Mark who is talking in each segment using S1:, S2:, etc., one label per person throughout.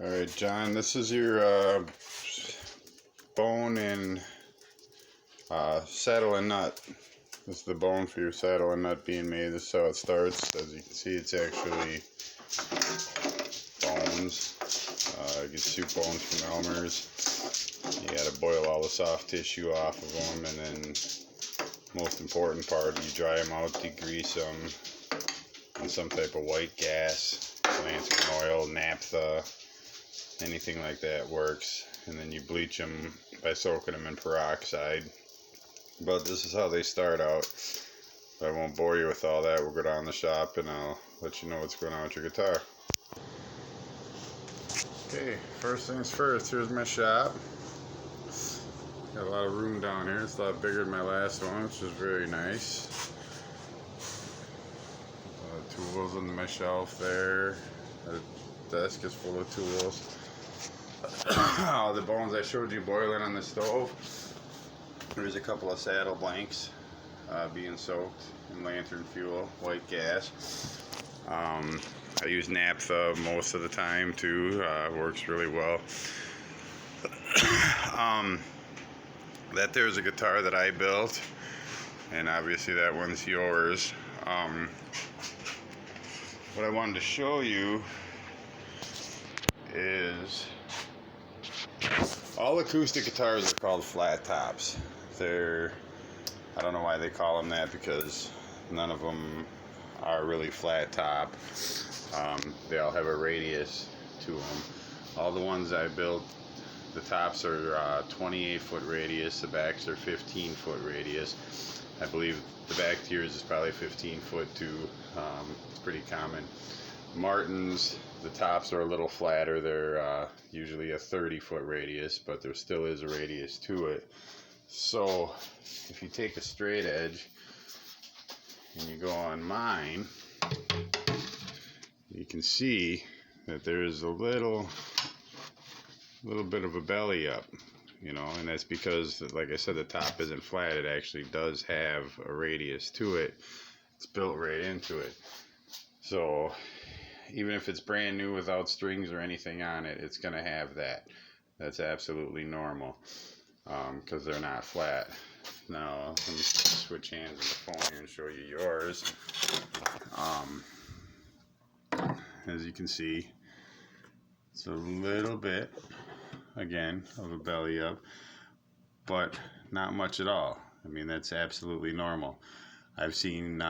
S1: Alright, John, this is your bone and saddle and nut. This is the bone for your saddle and nut being made. This is how it starts. As you can see, it's actually bones. You get soup bones from Elmer's. You gotta boil all the soft tissue off of them, and then most important part, you dry them out, degrease them in some type of white gas, lantern oil, naphtha, anything like that works. And then you bleach them by soaking them in peroxide. But this is how they start out. I won't bore you with all that. We'll go down the shop and I'll let you know what's going on with your guitar. Okay, first things first, here's my shop. Got a lot of room down here. It's a lot bigger than my last one, which is very nice. Tools on my shelf there. The desk is full of tools. All the bones I showed you boiling on the stove. There's a couple of saddle blanks being soaked in lantern fuel, white gas. I use naphtha most of the time too. Works really well. That there's a guitar that I built, and obviously that one's yours. What I wanted to show you is all acoustic guitars are called flat tops. I don't know why they call them that, because none of them are really flat top. They all have a radius to them. All the ones I built, the tops are 28-foot radius, the backs are 15-foot radius. I believe the back tiers is probably 15-foot too. It's pretty common. Martins, the tops are a little flatter. They're usually a 30-foot radius, but there still is a radius to it. So if you take a straight edge and you go on mine, you can see that there's a little bit of a belly up, and that's because, like I said, the top isn't flat. It actually does have a radius to it. It's built right into it. So even if it's brand new without strings or anything on it, it's going to have that. That's absolutely normal, because they're not flat. Now let me switch hands on the phone here and show you yours. As you can see, it's a little bit, again, of a belly up, but not much at all. I mean, that's absolutely normal. I've seen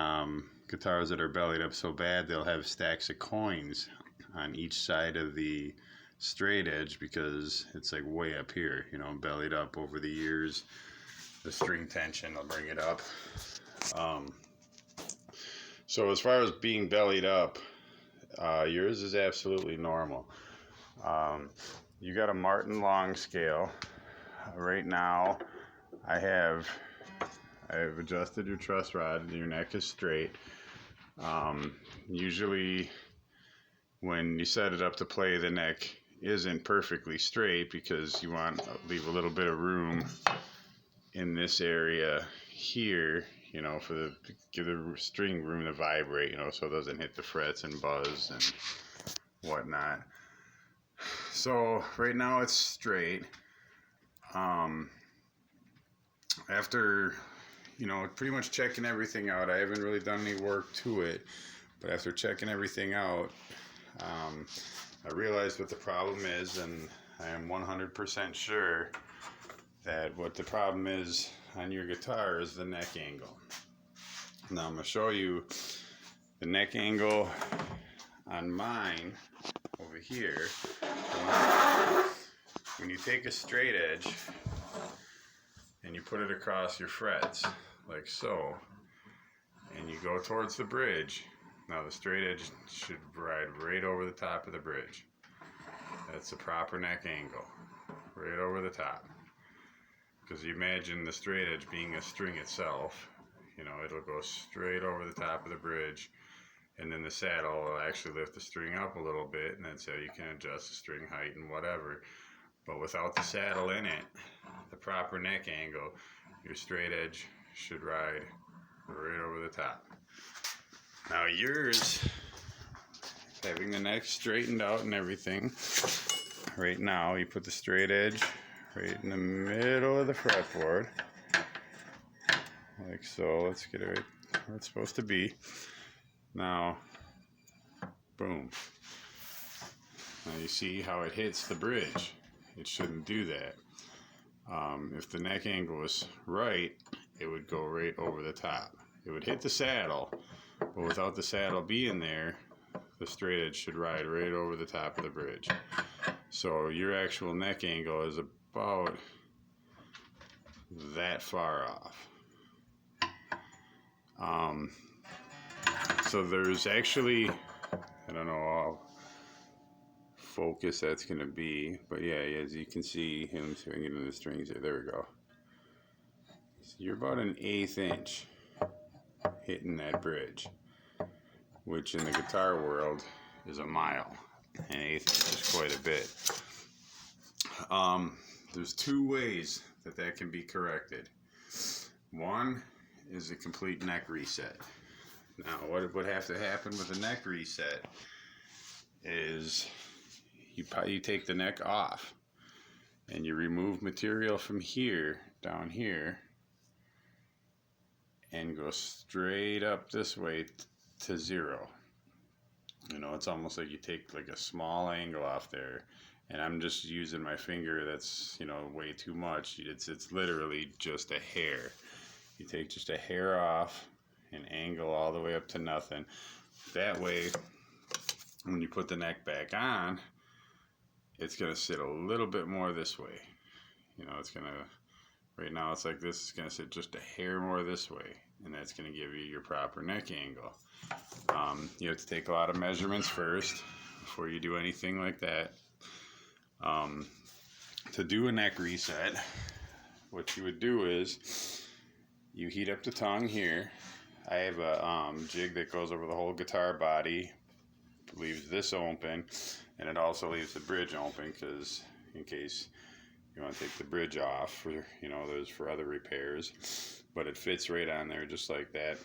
S1: guitars that are bellied up so bad they'll have stacks of coins on each side of the straight edge, because it's like way up here, bellied up over the years. The string tension will bring it up. So as far as being bellied up, yours is absolutely normal. You got a Martin long scale. Right now I've adjusted your truss rod and your neck is straight. Usually when you set it up to play, the neck isn't perfectly straight, because you want to leave a little bit of room in this area here, give the string room to vibrate, so it doesn't hit the frets and buzz and whatnot. So right now it's straight. After pretty much checking everything out, I haven't really done any work to it, but after checking everything out, I realized what the problem is, and I am 100% sure that what the problem is on your guitar is the neck angle. Now I'm going to show you the neck angle on mine over here. When you take a straight edge and you put it across your frets like so, and you go towards the bridge, now the straight edge should ride right over the top of the bridge. That's the proper neck angle, right over the top. Because you imagine the straight edge being a string itself, it'll go straight over the top of the bridge, and then the saddle will actually lift the string up a little bit, and that's how you can adjust the string height and whatever. But without the saddle in it, the proper neck angle, your straight edge should ride right over the top. Now yours having the neck straightened out and everything. Right now, you put the straight edge right in the middle of the fretboard, like so. Let's get it right where it's supposed to be. Now, boom. Now you see how it hits the bridge. It shouldn't do that. If the neck angle was right, it would go right over the top. It would hit the saddle, but without the saddle being there, the straight edge should ride right over the top of the bridge. So your actual neck angle is about that far off. So there's actually, I don't know how focus that's going to be, but yeah, as you can see him swinging in the strings here. There we go. So you're about an 1/8 inch hitting that bridge, which in the guitar world is a mile. An 1/8 inch is quite a bit. There's two ways that can be corrected. One is a complete neck reset. Now, what would have to happen with a neck reset is you take the neck off and you remove material from here, down here, and go straight up this way to 0. You know, it's almost like you take like a small angle off there, and I'm just using my finger. That's, you know, way too much. It's literally just a hair. You take just a hair off and angle all the way up to nothing. That way, when you put the neck back on, it's going to sit a little bit more this way. You know, it's going to, right now it's like this, it's going to sit just a hair more this way, and that's going to give you your proper neck angle. You have to take a lot of measurements first before you do anything like that. To do a neck reset, what you would do is you heat up the tongue here. I have a jig that goes over the whole guitar body, leaves this open, and it also leaves the bridge open, because in case you want to take the bridge off, for, you know, those for other repairs. But it fits right on there just like that.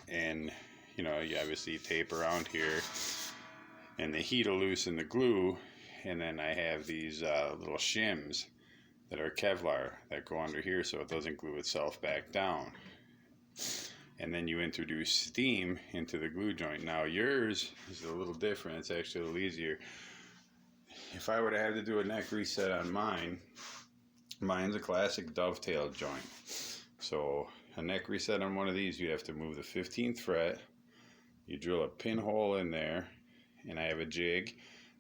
S1: And you know, you obviously tape around here, and the heat will loosen the glue. And then I have these little shims that are Kevlar that go under here so it doesn't glue itself back down. And then you introduce steam into the glue joint. Now yours is a little different. It's actually a little easier. If I were to have to do a neck reset on mine, mine's a classic dovetail joint. So a neck reset on one of these, you have to move the 15th fret. You drill a pinhole in there, and I have a jig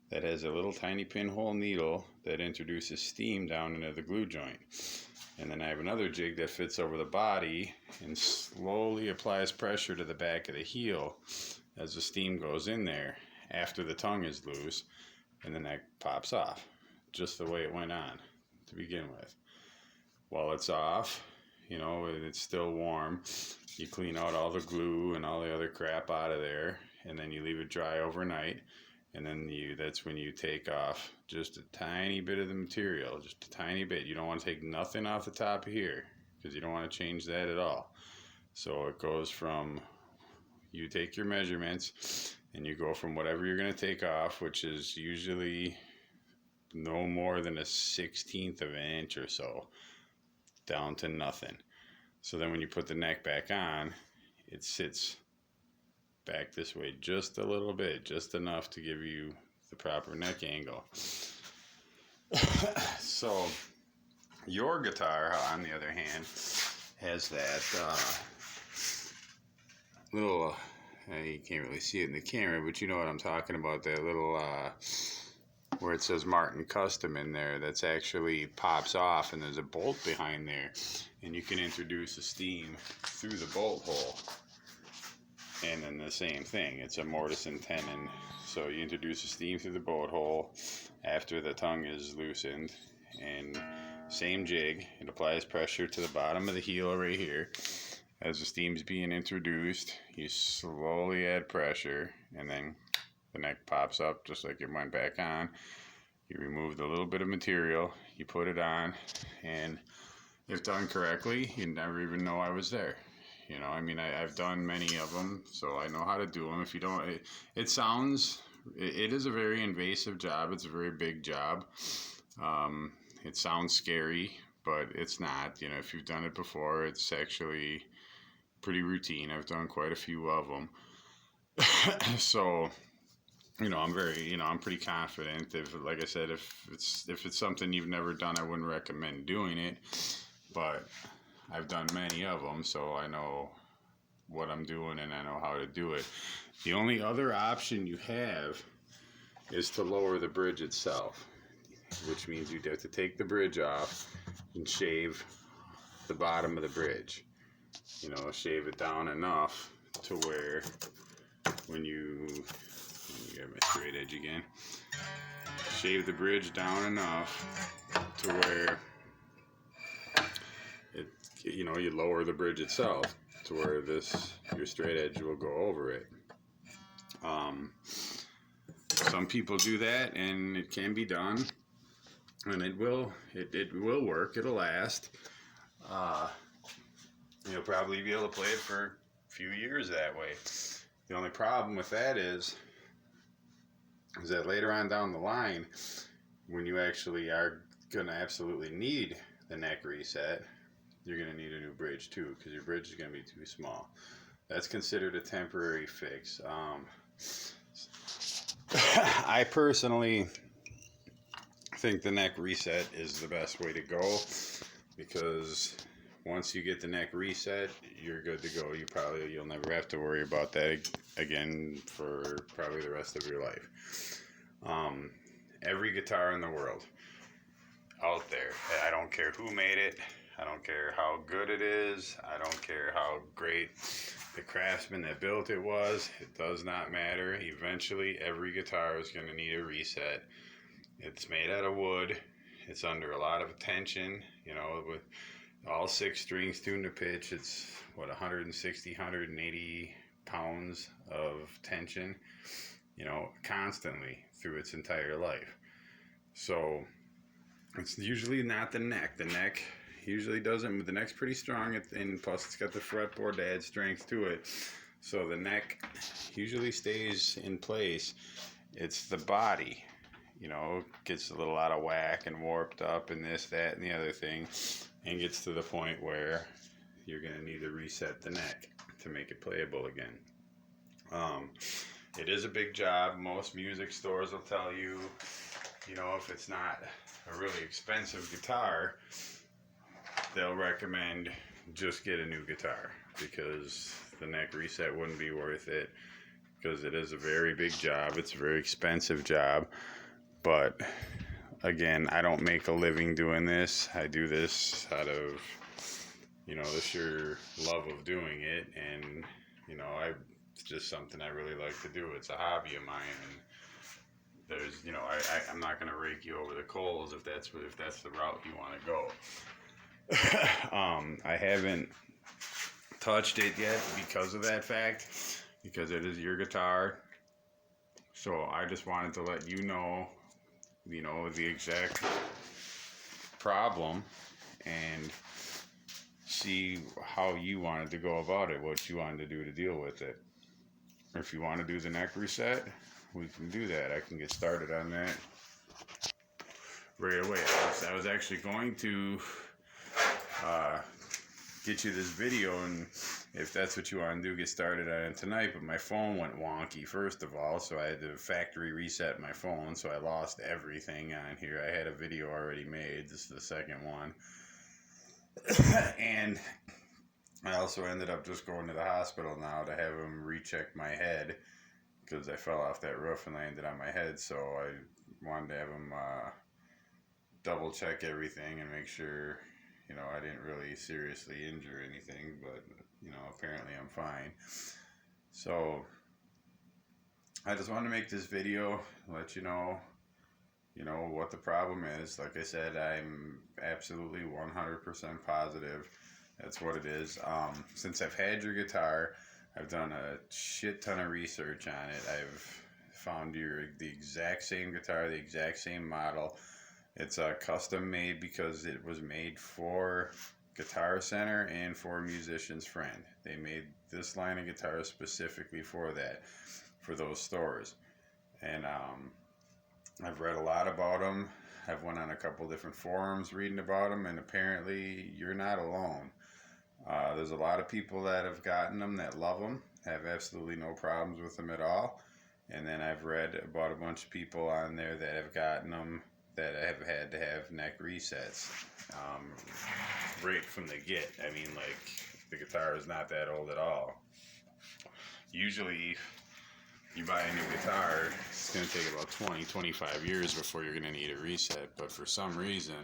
S1: that has a little tiny pinhole needle that introduces steam down into the glue joint. And then I have another jig that fits over the body and slowly applies pressure to the back of the heel as the steam goes in there after the tongue is loose, and the neck pops off, just the way it went on to begin with. While it's off, you know, it's still warm, you clean out all the glue and all the other crap out of there, and then you leave it dry overnight. And then that's when you take off just a tiny bit of the material, just a tiny bit. You don't want to take nothing off the top of here, because you don't want to change that at all. So it goes from, you take your measurements and you go from whatever you're going to take off, which is usually no more than a 1/16 of an inch or so, down to nothing. So then when you put the neck back on, it sits back this way just a little bit, just enough to give you the proper neck angle. So your guitar, on the other hand, has that little, you can't really see it in the camera, but you know what I'm talking about, that little where it says Martin Custom in there, that's actually pops off, and there's a bolt behind there, and you can introduce the steam through the bolt hole. And then the same thing, it's a mortise and tenon, so you introduce the steam through the bolt hole after the tongue is loosened, and same jig, it applies pressure to the bottom of the heel right here. As the steam's being introduced, you slowly add pressure, and then the neck pops up just like it went back on. You remove the little bit of material, you put it on, and if done correctly, you never even know I was there. You know, I mean, I've done many of them, so I know how to do them. If you don't, it is a very invasive job. It's a very big job. It sounds scary, but it's not. You know, if you've done it before, it's actually pretty routine. I've done quite a few of them. So, you know, I'm pretty confident. If, like I said, if it's something you've never done, I wouldn't recommend doing it. But I've done many of them, so I know what I'm doing and I know how to do it. The only other option you have is to lower the bridge itself, which means you'd have to take the bridge off and shave the bottom of the bridge. You know, shave it down enough to where when you get my straight edge again, shave the bridge down enough to where it, you know, you lower the bridge itself to where your straight edge will go over it. Some people do that, and it can be done, and it will work. It'll last. You'll probably be able to play it for a few years that way. The only problem with that is that later on down the line, when you actually are going to absolutely need the neck reset, you're going to need a new bridge too, because your bridge is going to be too small. That's considered a temporary fix. I personally think the neck reset is the best way to go, because once you get the neck reset, you're good to go. You'll never have to worry about that again for probably the rest of your life. Every guitar in the world out there, I don't care who made it, I don't care how good it is, I don't care how great the craftsman that built it was, it does not matter. Eventually every guitar is going to need a reset. It's made out of wood, it's under a lot of tension, you know, with all 6 strings tuned to pitch. It's 160, 180 pounds of tension, you know, constantly through its entire life. So it's usually not the neck. The neck usually doesn't. The neck's pretty strong, and plus it's got the fretboard to add strength to it. So the neck usually stays in place. It's the body, you know, gets a little out of whack and warped up and this, that, and the other thing, and gets to the point where you're going to need to reset the neck to make it playable again. It is a big job. Most music stores will tell you, you know, if it's not a really expensive guitar, they'll recommend just get a new guitar, because the neck reset wouldn't be worth it, because it is a very big job. It's a very expensive job. But again, I don't make a living doing this. I do this out of, you know, the sheer love of doing it, and, you know, it's just something I really like to do. It's a hobby of mine, and there's, you know, I'm not going to rake you over the coals if that's the route you want to go. I haven't touched it yet because of that fact, because it is your guitar. So I just wanted to let you know the exact problem, and see how you wanted to go about it, what you wanted to do to deal with it. If you want to do the neck reset, we can do that. I can get started on that right away. I was actually going to get you this video, and if that's what you want to do, get started on it tonight. But my phone went wonky, first of all, so I had to factory reset my phone, so I lost everything on here. I had a video already made. This is the second one. And I also ended up just going to the hospital now to have them recheck my head, because I fell off that roof and landed on my head. So I wanted to have them double check everything and make sure, you know, I didn't really seriously injure anything, but, you know, apparently I'm fine. So I just wanted to make this video, let you know what the problem is. Like I said, I'm absolutely 100% positive that's what it is. Since I've had your guitar, I've done a shit ton of research on it. I've found the exact same guitar, the exact same model. It's custom made because it was made for Guitar Center and for Musician's Friend. They made this line of guitars specifically for that, for those stores. And I've read a lot about them. I've went on a couple different forums reading about them, and apparently you're not alone. There's a lot of people that have gotten them that love them, have absolutely no problems with them at all. And then I've read about a bunch of people on there that have gotten them that have had to have neck resets right from the get. I mean, like, the guitar is not that old at all. Usually, you buy a new guitar, it's going to take about 20-25 years before you're going to need a reset. But for some reason,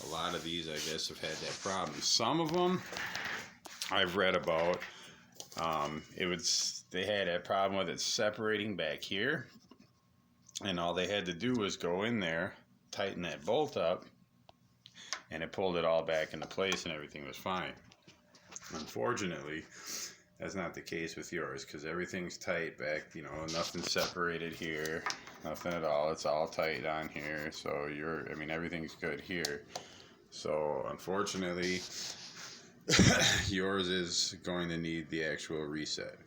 S1: a lot of these, I guess, have had that problem. Some of them I've read about, they had a problem with it separating back here, and all they had to do was go in there, tighten that bolt up, and it pulled it all back into place, and everything was fine. Unfortunately, that's not the case with yours, because everything's tight back, nothing separated here, nothing at all. It's all tight on here, so everything's good here. So unfortunately, yours is going to need the actual reset.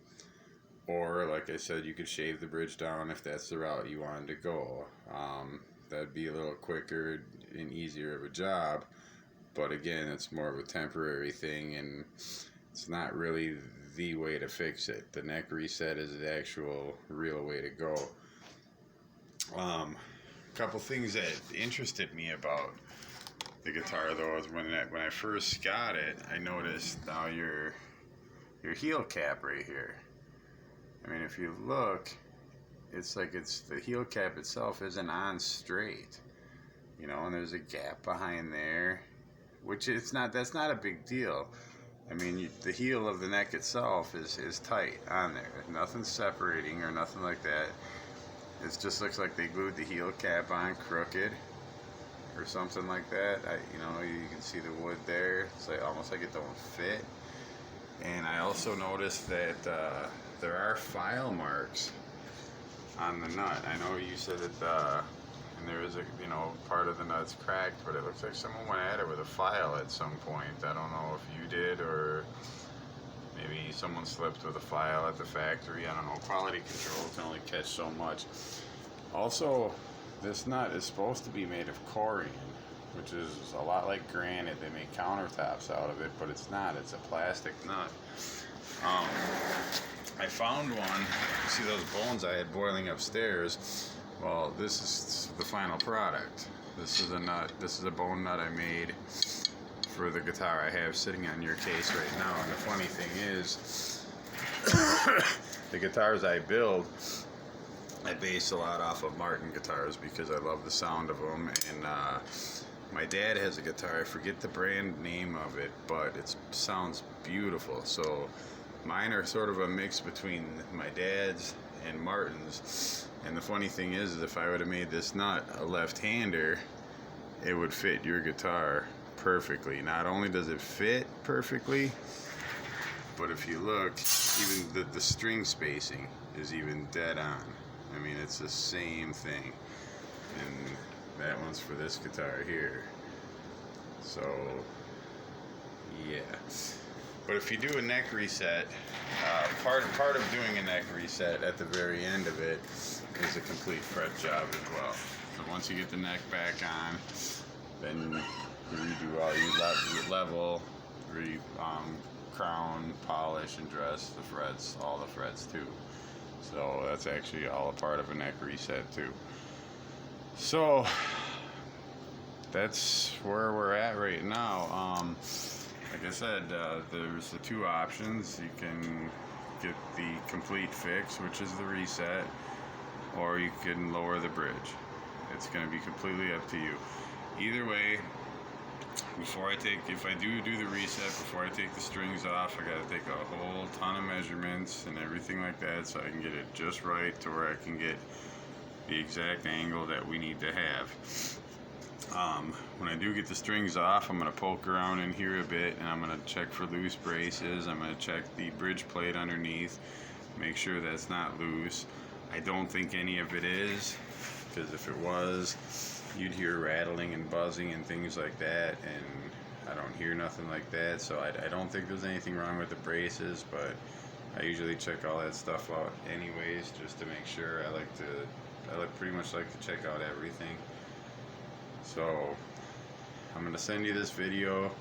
S1: Or, like I said, you could shave the bridge down if that's the route you wanted to go. That'd be a little quicker and easier of a job, but again, it's more of a temporary thing, and it's not really the way to fix it. The neck reset is the actual real way to go. Couple things that interested me about the guitar, though, is when I first got it, I noticed now your heel cap right here. I mean, if you look, it's like the heel cap itself isn't on straight, and there's a gap behind there, which that's not a big deal. I mean, the heel of the neck itself is tight on there. Nothing separating or nothing like that. It just looks like they glued the heel cap on crooked or something like that. You can see the wood there. It's almost like it don't fit. And I also noticed that there are file marks on the nut. I know you said that and there is part of the nut's cracked, but it looks like someone went at it with a file at some point. I don't know if you did, or maybe someone slipped with a file at the factory. I don't know. Quality control can only catch so much. Also, this nut is supposed to be made of corian, which is a lot like granite. They make countertops out of it, but it's not. It's a plastic nut. I found one. You see those bones I had boiling upstairs? Well, this is the final product. This is a nut. This is a bone nut I made for the guitar I have sitting on your case right now. And the funny thing is, the guitars I build, I base a lot off of Martin guitars because I love the sound of them. And my dad has a guitar. I forget the brand name of it, but it sounds beautiful. So mine are sort of a mix between my dad's and Martin's. And the funny thing is if I would have made this nut a left-hander, it would fit your guitar perfectly. Not only does it fit perfectly, but if you look, even the string spacing is even dead on. I mean, it's the same thing. And that one's for this guitar here. So, yeah. But if you do a neck reset, part of doing a neck reset at the very end of it is a complete fret job as well. So once you get the neck back on, then you redo all your level, crown, polish, and dress the frets, all the frets too. So that's actually all a part of a neck reset too. So that's where we're at right now. Like I said, there's the two options. You can get the complete fix, which is the reset, or you can lower the bridge. It's going to be completely up to you. Either way, if I do the reset, before I take the strings off, I got to take a whole ton of measurements and everything like that, so I can get it just right to where I can get the exact angle that we need to have. When I do get the strings off, I'm going to poke around in here a bit, and I'm going to check for loose braces. I'm going to check the bridge plate underneath, make sure that's not loose. I don't think any of it is, because if it was, you'd hear rattling and buzzing and things like that, and I don't hear nothing like that, so I don't think there's anything wrong with the braces, but I usually check all that stuff out anyways, just to make sure. I pretty much like to check out everything. So I'm gonna send you this video.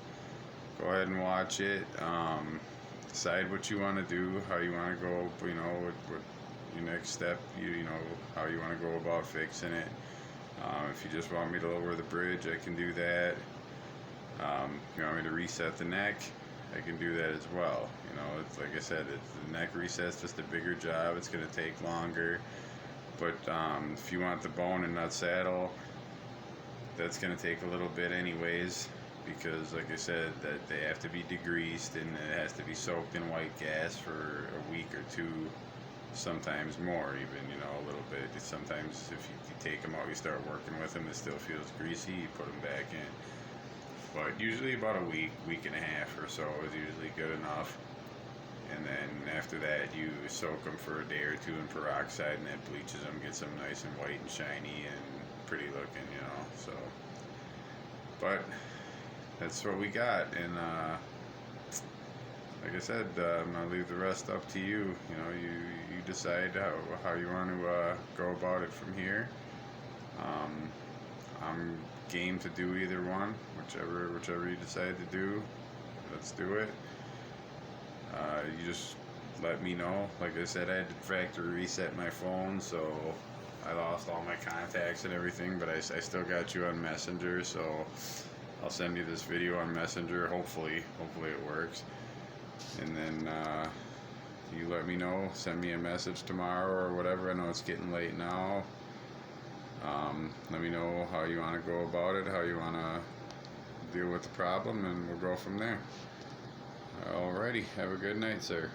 S1: Go ahead and watch it. Decide what you want to do, how you want to go. What your next step. You know how you want to go about fixing it. If you just want me to lower the bridge, I can do that. If you want me to reset the neck, I can do that as well. It's like I said, the neck reset's just a bigger job. It's going to take longer. But if you want the bone and nut saddle, that's going to take a little bit anyways, because like I said, that they have to be degreased and it has to be soaked in white gas for a week or two, sometimes more even, a little bit. Sometimes if you take them out, you start working with them, it still feels greasy, you put them back in. But usually about a week and a half or so is usually good enough. And then after that, you soak them for a day or two in peroxide, and that bleaches them, gets them nice and white and shiny and pretty looking, so. But that's what we got, and like I said, I'm gonna leave the rest up to you. You decide how you want to go about it from here. I'm game to do either one, whichever you decide to do. Let's do it. You just let me know. Like I said, I had to factory reset my phone, so I lost all my contacts and everything, but I still got you on Messenger, so I'll send you this video on Messenger. Hopefully it works. And then you let me know, send me a message tomorrow or whatever. I know it's getting late now. Let me know how you want to go about it, how you want to deal with the problem, and we'll go from there. Alrighty, have a good night, sir.